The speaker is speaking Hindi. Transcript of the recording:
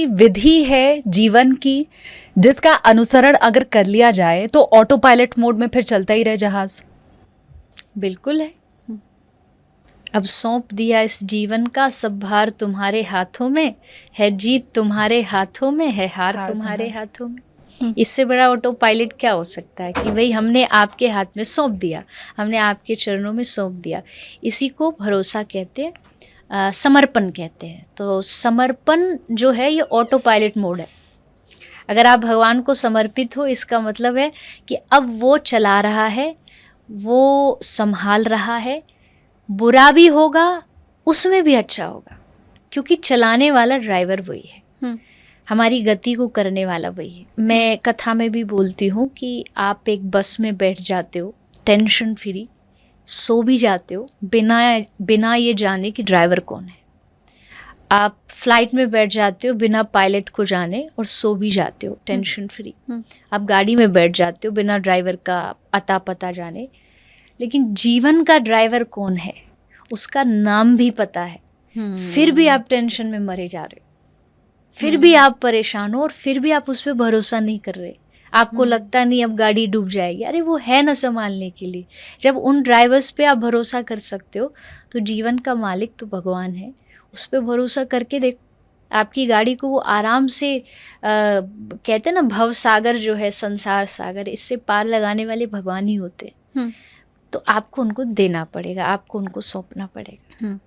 ऐसी विधि है जीवन की जिसका अनुसरण अगर कर लिया जाए तो ऑटो पायलट मोड में फिर चलता ही रहे जहाज? बिल्कुल है। अब सौंप दिया इस जीवन का सब भार तुम्हारे हाथों में, है जीत तुम्हारे हाथों में, है हार तुम्हारे हाथों में। इससे बड़ा ऑटो पायलट क्या हो सकता है कि भाई हमने आपके हाथ में सौंप दिया, हमने आपके चरणों में सौंप दिया। इसी को भरोसा कहते हैं, समर्पण कहते हैं। तो समर्पण जो है ये ऑटो पायलट मोड है। अगर आप भगवान को समर्पित हो, इसका मतलब है कि अब वो चला रहा है, वो संभाल रहा है, बुरा भी होगा उसमें भी अच्छा होगा, क्योंकि चलाने वाला ड्राइवर वही है, हमारी गति को करने वाला वही है। मैं कथा में भी बोलती हूँ कि आप एक बस में बैठ जाते हो टेंशन फ्री, सो भी जाते हो बिना ये जाने कि ड्राइवर कौन है। आप फ्लाइट में बैठ जाते हो बिना पायलट को जाने और सो भी जाते हो टेंशन फ्री। आप गाड़ी में बैठ जाते हो बिना ड्राइवर का अता पता जाने। लेकिन जीवन का ड्राइवर कौन है उसका नाम भी पता है, फिर भी आप टेंशन में मरे जा रहे हो, फिर भी आप परेशान हो और फिर भी आप उस पर भरोसा नहीं कर रहे। आपको लगता नहीं अब गाड़ी डूब जाएगी, अरे वो है ना संभालने के लिए। जब उन ड्राइवर्स पे आप भरोसा कर सकते हो तो जीवन का मालिक तो भगवान है, उस पर भरोसा करके देखो, आपकी गाड़ी को वो आराम से कहते हैं ना भव सागर जो है, संसार सागर, इससे पार लगाने वाले भगवान ही होते हैं। तो आपको उनको देना पड़ेगा, आपको उनको सौंपना पड़ेगा।